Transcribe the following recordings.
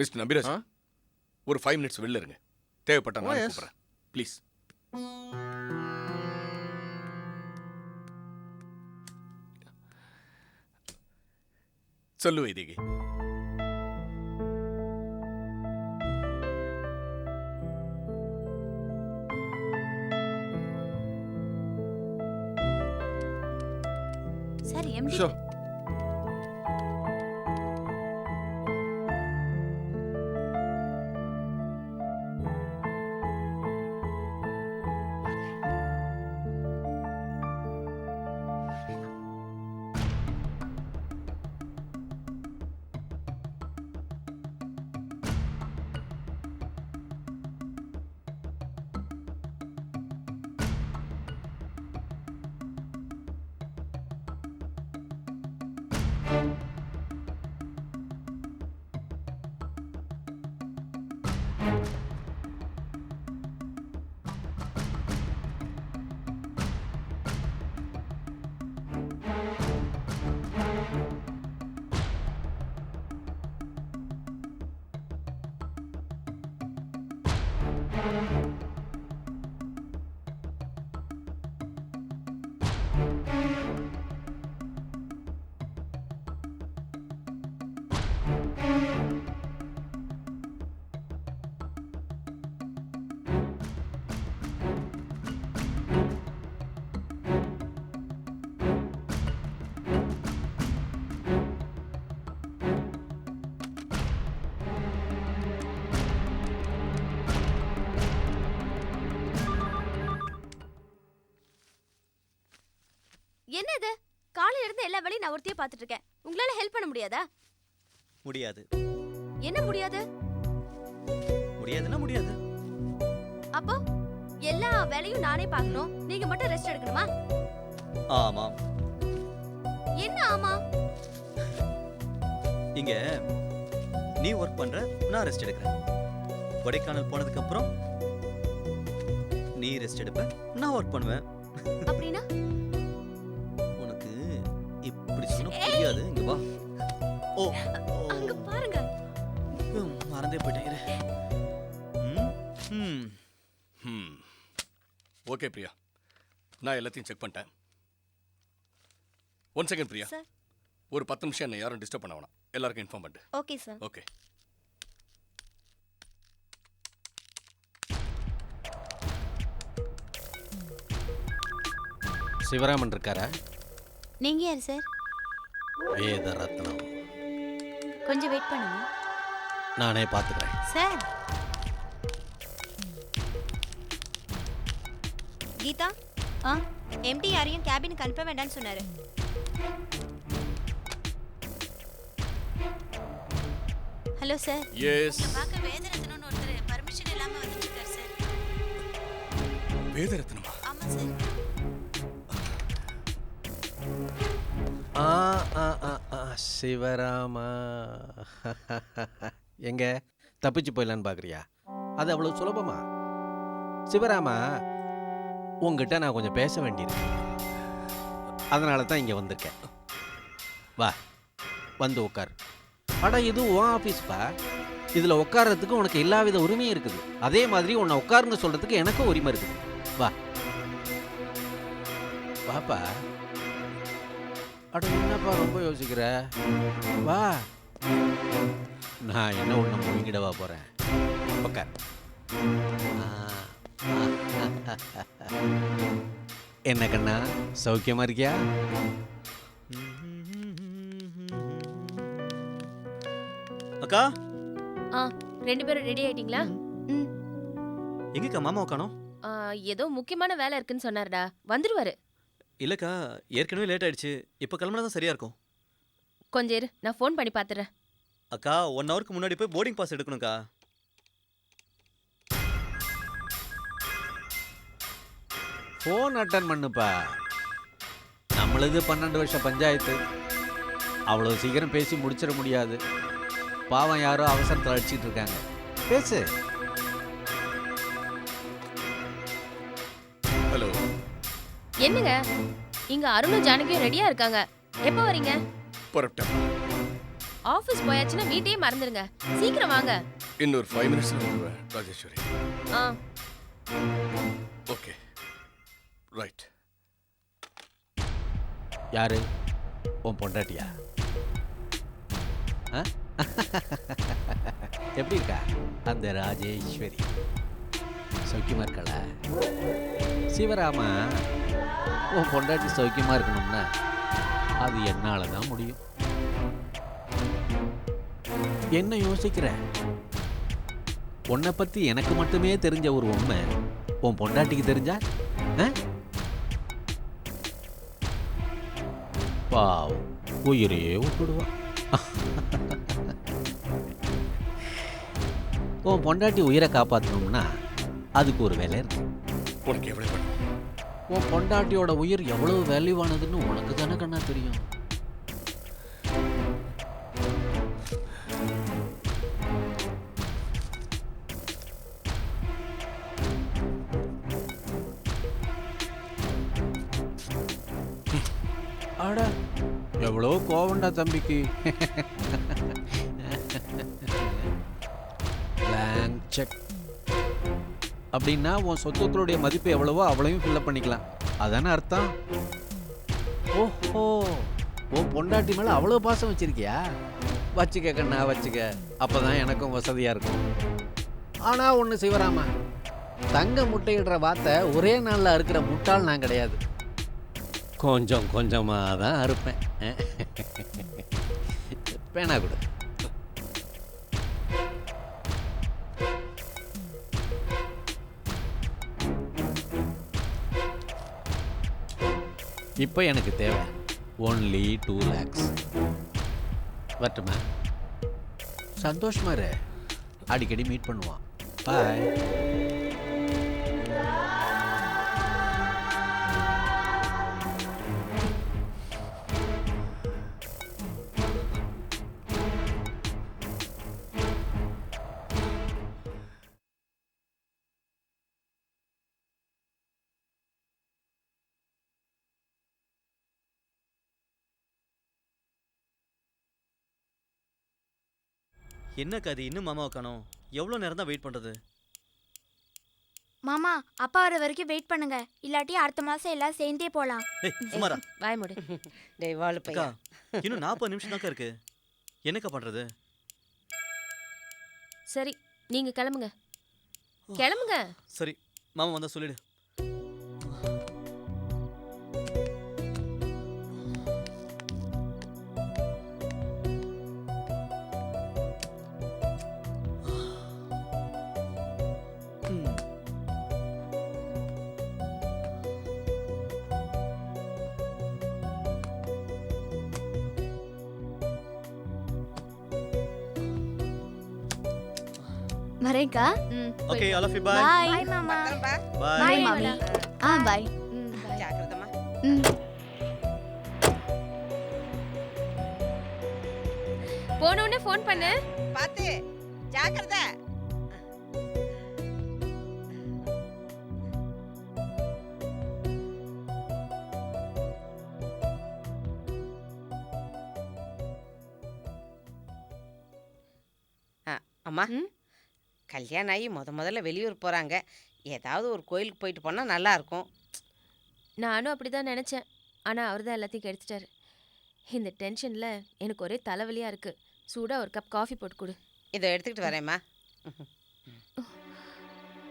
Mister Nambiraj, ஒரு 5 minutes வெளில இருங்க. தேவைப்பட்டா நான் கூப்பிடுறேன். ப்ளீஸ். சொல்லு வைதேகி. சார் எம்டி என்ன இது? காலையில இருந்து எல்லா வேலையும் நான் ஒருத்தையே பார்த்துட்டு இருக்கேன். உங்களால ஹெல்ப் பண்ண முடியாதா? முடியாது. என்ன முடியாது? முடியாதுன்னா முடியாது. அப்போ எல்லா வேலையும் நானே பார்க்கணும், நீங்க மட்டும் ரெஸ்ட் எடுக்கணுமா? ஆமா. என்ன ஆமா? இங்க நீ ஒர்க் பண்ற, நான் ரெஸ்ட் எடுக்கிறேன். கொடைக்கானல் போனதுக்கு அப்புறம் நீ ரெஸ்ட் எடுப்ப, நான் ஒர்க் பண்ணுவேன். அப்படினா உனக்கு இப்படி சொன்னா புரியாது. இங்க வா. ஓ அங்க பாருங்க. மறந்தே போயிட்டேன். ஓகே பிரியா, நான் எல்லாத்தையும் செக் பண்ணிட்டேன். 1 செகண்ட் பிரியா. சார், ஒரு 10 நிமிஷம் என்ன யாரும் டிஸ்டர்ப் பண்ண வேணாம். எல்லாருக்கும் இன்ஃபார்ம் பண்ணிட்டு. Okay sir. ஓகே. சிவராமன் இருக்காரா? நீங்க யார் சார்? வேத ரத்னம். கொஞ்சம் வெயிட் பண்ணுங்க. நானே பார்த்துக்கிறேன். சார். கீதா, எம்டி யாரையும் கேபினுக்கு அனுப்ப வேண்டாம்னு சொன்னாரு. Hello sir. எஸ். பார்க்க வேதரத்னம்னு ஒருத்தர் பர்மிஷன் இல்லாம வந்துட்டு இருக்கார் சார். வேதரத்னமா? ஆமா சார். சிவராமா. எங்க தப்பிச்சு போயிடலான்னு பார்க்குறியா? அது அவ்வளோ சுலபமா? சிவராமா, உங்ககிட்ட நான் கொஞ்சம் பேச வேண்டியிருக்கு. அதனால தான் இங்கே வந்திருக்கேன். வா, வந்து உட்கார். அட, இது உன் ஆஃபீஸ்ப்பா. இதில் உட்கார்றதுக்கு உனக்கு எல்லாவித உரிமையும் இருக்குது. அதே மாதிரி உன்னை உட்காருன்னு சொல்கிறதுக்கு எனக்கும் உரிமை இருக்குது. வா வாப்பா. அட, என்னப்பா ரொம்ப யோசிக்கிற? வா. நான் என்ன ஒன்று முழுங்கிடவா போகிறேன். உட்கார். என்ன கண்ணா, சௌக்கியமா இருக்கியா? அக்கா, ரெண்டு பேரும் ரெடி ஆயிட்டீங்களா? எங்கக்கா மாமா காணோம்? ஏதோ முக்கியமான வேலை இருக்குன்னு சொன்னார்டா, வந்துருவாரு. இல்லக்கா, ஏற்கனவே லேட் ஆயிடுச்சு. இப்போ கிளம்புனா தான் சரியா இருக்கும். கொஞ்சம் இரு, நான் ஃபோன் பண்ணி பார்த்துறேன். அக்கா, 1 ஹவருக்கு முன்னாடி போய் போர்டிங் பாஸ் எடுக்கணும்க்கா. ஃபோன் அட்டன் பண்ணுப்பா. நம்மளது 12 வருஷம் பஞ்சாயத்து. அவ்வளோ சீக்கிரம் பேசி முடிச்சிட முடியாது. பாவம், யாரோ அவசரத்தில் அடிச்சுட்டு இருக்காங்க. பேசு. ஹலோ. என்னங்க, இங்க அருணும் ஜானகியும் ரெடியா இருக்காங்க. எப்போ வரீங்க? புறப்பட்டேன். ஆபீஸ் போயாச்சுன்னா வீட்டையே மறந்துடுங்க. சீக்கிரம் வாங்க. இன்னொரு 5 மினிட்ஸ்ல வந்துடுவேன் ராஜேஸ்வரி. ஆ ஓகே ரைட். யாரு? உன் பொண்டாட்டியா? ஆ? எப்படி இருக்கா அந்த ராஜேஸ்வரி? சௌக்கியமா இருக்கல? சிவராமா, உன் பொண்டாட்டி சௌக்கியமா இருக்கணும்னா அது என்னால தான் முடியும். என்ன யோசிக்கிற? உன்னை பத்தி எனக்கு மட்டுமே தெரிஞ்ச ஒரு உண்மை உன் பொண்டாட்டிக்கு தெரிஞ்சா பாவம் உயிரையே விட்டுடுவான். உன் பொண்டாட்டி உயிரை காப்பாற்றணும்னா அதுக்கு ஒரு வேலை இருக்கு. உனக்கு எவ்வளவு வேணும்? உன் பொண்டாட்டியோட உயிர் எவ்வளவு வேல்யூவானதுன்னு உனக்கு தானே கண்ணா தெரியும். அட எவ்வளோ கோவண்டா தம்பிக்கு. blank செக் அப்படின்னா உன் சொத்துக்களுடைய மதிப்பு எவ்வளவோ அவ்வளவையும் ஃபில்லப் பண்ணிக்கலாம். அதானே அர்த்தம்? ஓஹோ, உன் பொண்டாட்டி மேலே அவ்வளோ பாசம் வச்சிருக்கியா? வச்சுக்க கண்ணா வச்சுக்க, அப்போதான் எனக்கும் வசதியாக இருக்கும். ஆனால் ஒன்று சிவராமா, தங்க முட்டையிடுற வார்த்தை ஒரே நாளில் அறுக்கிற முட்டாள் நான் கிடையாது. கொஞ்சம் கொஞ்சமாக தான் அறுப்பேன். பேனா கொடு. இப்போ எனக்கு தேவை only 2 lakhs. வரட்டுமா? சந்தோஷமா இரு, அடிக்கடி மீட் பண்ணுவான். பாய். என்ன கதி, இன்னும் மாமாவை காணோம். எவ்வளோ நேரம் தான் வெயிட் பண்ணுறது? மாமா, அப்பா வர வரைக்கும் வெயிட் பண்ணுங்க, இல்லாட்டி அடுத்த மாசம் எல்லாம் சேர்ந்தே போலாம். ஏய் சுமாரா. வாய் மூடு. டேய் வாழு அக்கா, பையா. இன்னும் 40 நிமிஷம் தாக்கா இருக்கு. என்னக்கா பண்ணுறது? சரி, நீங்க கிளம்புங்க. கிளம்புங்க. சரி, மாமா வந்தால் சொல்லிடு. வரேன்க்கா. Okay, all of you bye. Bye மாமா. பத்திரம்பா. பை. பாய் மாமி. பாய். ஜாக்கிரதமா. போன உடனே ஃபோன் பண்ணு. பாத்து ஜாக்கிரதை. அம்மா, கல்யாணம் ஆகி முதல்ல வெளியூர் போகிறாங்க. ஏதாவது ஒரு கோயிலுக்கு போயிட்டு போனால் நல்லா இருக்கும். நானும் அப்படிதான் நினைச்சேன். ஆனா அவர் தான் எல்லாத்தையும் கெடுத்துட்டாரு. இந்த டென்ஷன்ல எனக்கு ஒரே தலைவலியா இருக்கு. சூடா ஒரு கப் காஃபி போட்டு கொடு. இதை எடுத்துக்கிட்டு வரேம்மா.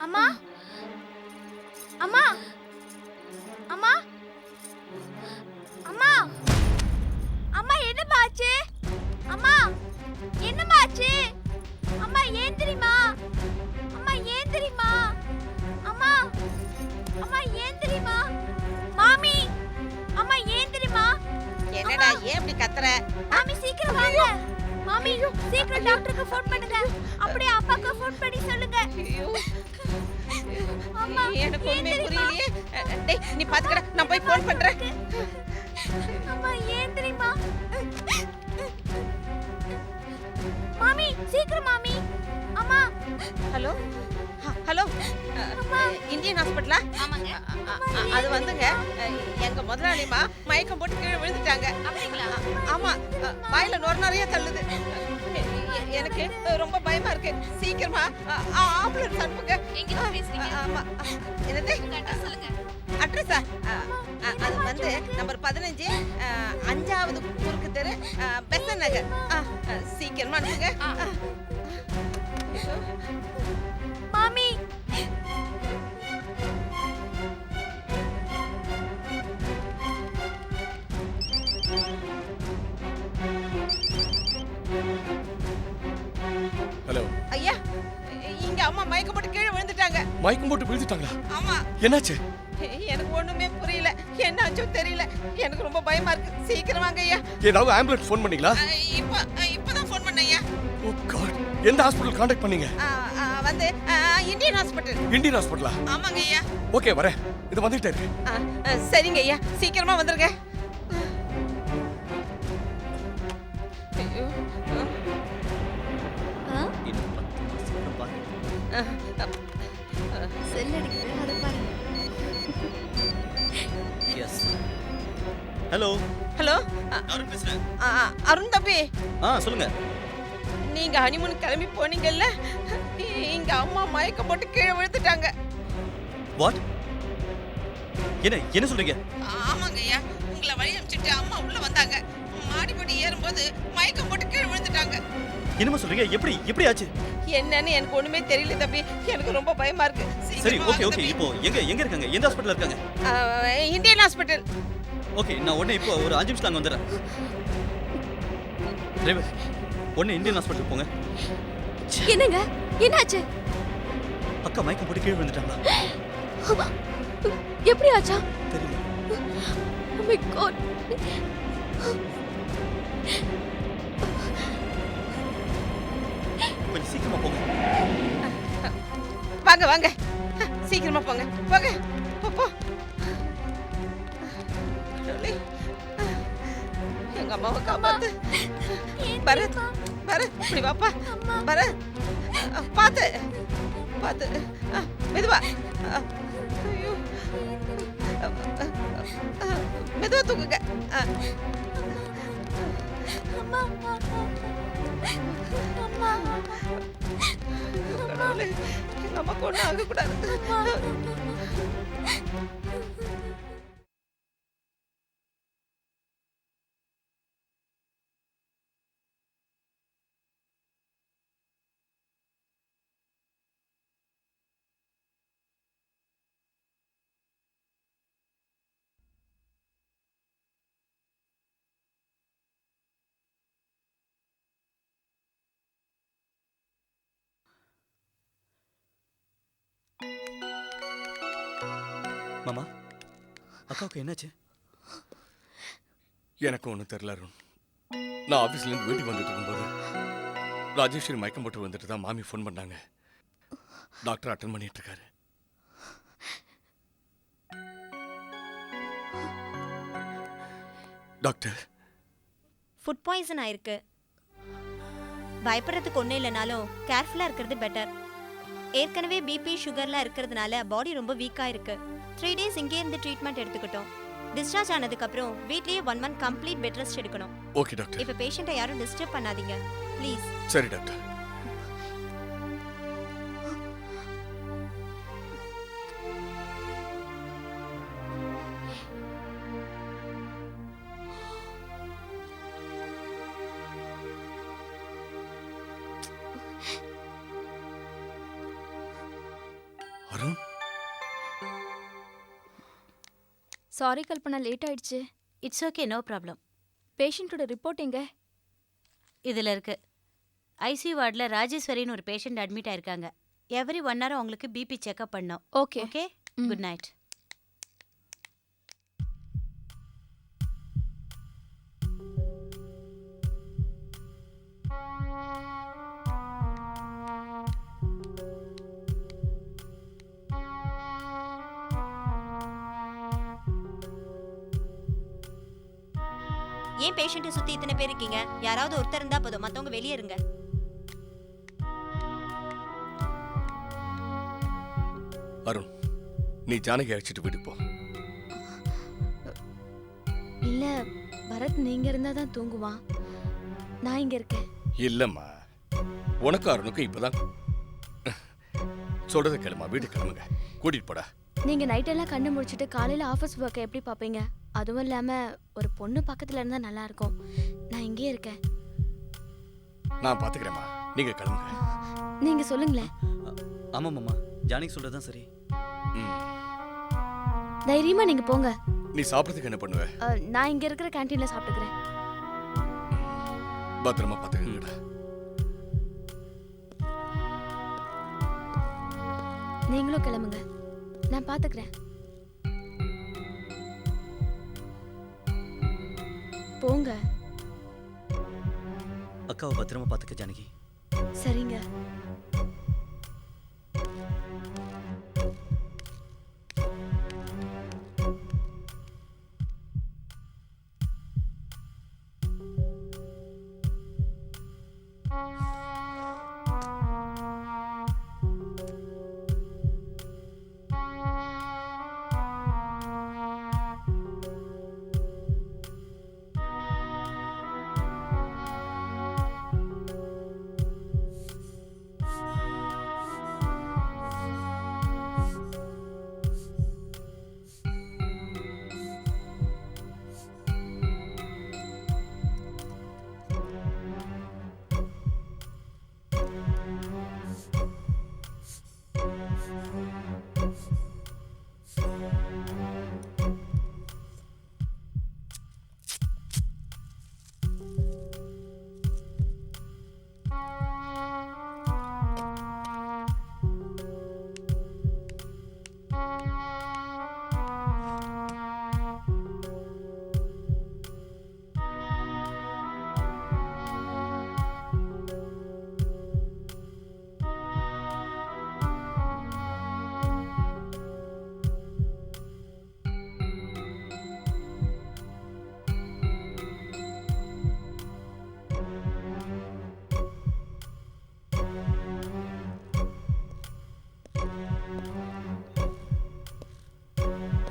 அம்மா, அம்மா, அம்மா, அம்மா, அம்மா, என்னம்மா ஆச்சு? அம்மா, என்னம்மா ஆச்சு? அம்மா ஏன் தெரியுமா? அம்மா ஏன் தெரியுமா? அம்மா, அம்மா ஏன் தெரியுமா? மாமி, அம்மா ஏன் தெரியுமா? என்னடா ஏன் இப்படி கத்துற? மாமி சீக்கிரம் வாங்க. மாமி சீக்கிரம் டாக்டருக்கு ஃபோன் பண்ணுங்க. அப்படியே அப்பாக்கு ஃபோன் பண்ணி சொல்லுங்க. அம்மா எனக்கு ஒண்ணுமே புரியலையே. டேய் நீ பாத்துக்கடா, நான் போய் ஃபோன் பண்றேன். அம்மா ஏன் தெரியுமா? மாமி சீக்கிரம் மாமி. அம்மா. ஹலோ ஹலோ, இந்தியன் ஹாஸ்பிட்டலா? ஆமாங்க. அது வந்துங்க, எங்க முதலாளிமா மயக்கம் போட்டு கீழே விழுந்துட்டாங்க. அப்படிங்களா? ஆமா, வாயில நிறைய தள்ளுது. எனக்கு ரொம்ப பயமா இருக்கு. சீக்கிரமா ஆம்புலன்ஸ் அனுப்புங்க. ஆமா. என்னது? அட்ரஸா? அது வந்து நம்பர் 15 5வது குறுக்கு தெரு பெசன் நகர். சீக்கிரமா அனுப்புங்க. மாமி ஹலோ. ஐயா, இங்க அம்மா மயக்கம் போட்டு கீழே விழுந்துட்டாங்க. மயக்கம் போட்டு விழுந்துட்டாங்களா? ஆமா. என்னாச்சு? எனக்கு ஒண்ணுமே புரியல. என்னாச்சோ தெரியல. எனக்கு ரொம்ப பயமா இருக்கு. சீக்கிரம் வாங்க ஐயா. ஏதாவது ஆம்புலன்ஸ் ஃபோன் பண்ணீங்களா? இப்பதான் ஃபோன் பண்ணேன் ஐயா. ஓ காட். எந்த ஹாஸ்பிடல் கான்டாக்ட் பண்ணீங்க? வந்து இந்தியன் ஹாஸ்பிடல். இந்தியன் ஹாஸ்பிடலா? ஆமாங்க ஐயா. ஓகே வரேன். இது வந்துட்டே இருக்கு. சரிங்க ஐயா, சீக்கிரமா வந்துருங்க. ஐயோ. இன்னும் 10 மாசம் அப்புறம் பாரு. செல் அடிக்குது அத பாருங்க. எஸ். ஹலோ. ஹலோ. யாரு பேசுறேன்? அருண் தம்பி, சொல்லுங்க. நீங்க ஹனிமூன் கிளம்பி போனீங்கல்ல, இங்க அம்மா மயக்கம் போட்டு கீழே விழுந்துட்டாங்க. வாட்? என்ன சொல்றீங்க? ஆமாங்க ஐயா, உங்களை வழி அனுப்பிச்சிட்டு அம்மா உள்ள வந்தாங்க. மாடிப்படி ஏறும்போது மயக்கம் போட்டு கீழே விழுந்துட்டாங்க. என்னமா சொல்றீங்க? எப்படி ஆச்சு? என்னன்னு எனக்கு ஒண்ணுமே தெரியல தம்பி. எனக்கு ரொம்ப பயமா இருக்கு. சரி, ஓகே. இப்போ எங்க இருக்காங்க? எந்த ஹாஸ்பிடல்ல இருக்காங்க? Indian hospital. ஓகே, நான் உடனே இப்போ ஒரு 5 நிமிஷத்துல அங்க வந்துடுறேன். டிரைவர், உடனே இந்தியன் ஹாஸ்பிடல் போங்க. என்னங்க என்னாச்சு? அக்கா மயக்கம் போட்டு கீழே விழுந்துட்டாங்களா? எப்படி ஆச்சா? தெரியல. Oh my god. கொஞ்சம் சீக்கிரமா போங்க. வாங்க சீக்கிரமா போங்க. போ. எங்க அம்மாவை காப்பாத்து. பரத், இப்படி வாப்பா. பரத், பாத்து மெதுவா. ஐயோ, மெதுவா தூக்குங்க. கடவுளே, எங்க அம்மாக்கு ஒன்றும் ஆகக்கூடாது. மாமா, அக்காவுக்கு என்னாச்சு? எனக்கு ஒன்றும் தெரியல அருண். நான் ஆஃபீஸ்லேருந்து வீட்டுக்கு வந்துட்டு இருக்கும்போது ராஜேஸ்வரி மயக்கம் போட்டு வந்துட்டு தான் மாமி ஃபோன் பண்ணாங்க. டாக்டர் அட்டன் பண்ணிட்டு இருக்காரு. டாக்டர், ஃபுட் பாய்சன் ஆயிருக்கு. பயப்படுறதுக்கு ஒன்றும் இல்லைனாலும் கேர்ஃபுல்லாக இருக்கிறது பெட்டர். ஏற்கனவே பிபி சுகர்லாம் இருக்கிறதுனால பாடி ரொம்ப வீக்காக இருக்கு. 3 days இங்கே இருந்து ட்ரீட்மெண்ட் எடுத்துக்கிட்டோம். டிஸ்சார்ஜ் ஆனதுக்கப்புறம் வீட்லேயே 1 month கம்ப்ளீட் பெட் ரெஸ்ட் எடுக்கணும். Okay doctor. இப்போ பேஷண்ட்டை யாரும் டிஸ்டர்ப் பண்ணாதீங்க ப்ளீஸ். சரி doctor. Arun, sorry Kalpana, late ஆயிடுச்சு. It's okay, no problem. பேஷண்ட்டோட ரிப்போர்ட் எங்க? இதில் இருக்கு. ஐசியூ வார்டில் ராஜேஸ்வரின்னு ஒரு பேஷண்ட் அட்மிட் ஆயிருக்காங்க. எவ்ரி 1 hour அவங்களுக்கு பிபி செக்அப் பண்ணோம். Okay okay, good night. ஏன் பேஷண்ட்டை சுற்றி இத்தனை பேர் இருக்கீங்க? யாராவது ஒருத்தர் இருந்தால் போதும், மற்றவங்க வெளியே இருங்க. அருண், நீ ஜானகி அழைச்சிட்டு வீட்டுக்கு போ. இல்ல பரத் நீங்க இருந்தா தான் தூங்குவான். நான் இங்க இருக்கேன். இல்லம்மா, உனக்கு அருணுக்கும் இப்பதான் சொல்றத கேளுமா. வீட்டுக்கு கிளம்புங்க. கூட்டிட்டு போடா. நீங்க நைட் எல்லாம் கண்ணு முடிச்சிட்டு காலையில ஆபீஸ் ஒர்க்கை எப்படி பாப்பீங்க? அதுவும் இல்லாம ஒரு பொண்ணு பக்கத்துல இருந்தா நல்லா இருக்கும். நான் இங்கே இருக்கேன். நான் பாத்துக்கிறேம்மா, நீங்க கிளம்புங்க. நீங்க சொல்லுங்களேன். ஆமாம் மாமா, ஜானகி சொல்கிறது சரி. ம். தைரியமா நீங்க போங்க. நீ சாப்பிட்றதுக்கு என்ன பண்ணுவ? நான் இங்க இருக்கிற கேண்டீன்ல சாப்பிட்டுக்கிறேன். பத்திரமா பாத்துக்கங்கடா. நீங்களும் கிளம்புங்க, நான் பாத்துக்கிறேன். போங்க. அக்காவை பத்திரமா பார்த்துக்க ஜானகி. சரிங்க.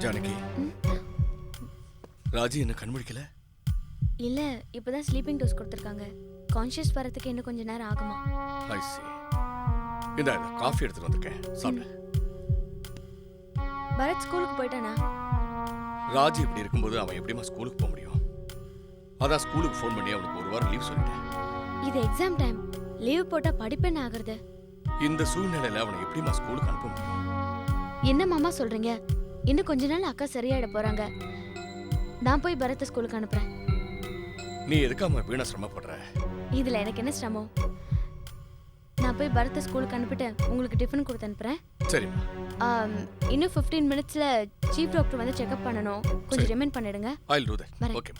ஜானகி, ராஜி என்ன கண்முழிக்கல? இல்ல, இப்பதான் ஸ்லீப்பிங் டோஸ் கொடுத்துருக்காங்க. கான்ஷியஸ் வரதுக்கு இன்னும் கொஞ்ச நேரம் ஆகுமா? I see. இந்த காஃபி எடுத்துட்டு வந்திருக்கேன், சாப்பிடு. பரத் ஸ்கூலுக்கு போயிட்டானா? ராஜி இப்படி இருக்கும்போது அவன் எப்படிமா ஸ்கூலுக்கு போக முடியும்? அதான் ஸ்கூலுக்கு ஃபோன் பண்ணி அவனுக்கு ஒரு வாரம் லீவ் சொல்லிட்டேன். இது எக்ஸாம் டைம், லீவ் போட்டா படிப்பென்ன ஆகுறது? இந்த சூழ்நிலையில அவனை எப்படிமா ஸ்கூலுக்கு அனுப்ப முடியும்? என்ன மாமா சொல்றீங்க? இன்னும் கொஞ்ச நாள் அக்கா சரியாயிட போறாங்க. நான் போய் பரத் ஸ்கூலுக்கு அனுப்புறேன். நீ எதுக்காம வீணா சிரமப்படுற? இதுல எனக்கு என்ன சிரமம்? நான் போய் பரத் ஸ்கூலுக்கு அனுப்பிட்டு உங்களுக்கு டிஃபன் கொடுத்து அனுப்புறேன். சரிம்மா. இன்னும் 15 மினிட்ஸ்ல சீஃப் டாக்டர் வந்து செக்அப் பண்ணணும். கொஞ்சம் ரிமைண்ட் பண்ணிடுங்க. I'll do that. வரேன். Okay.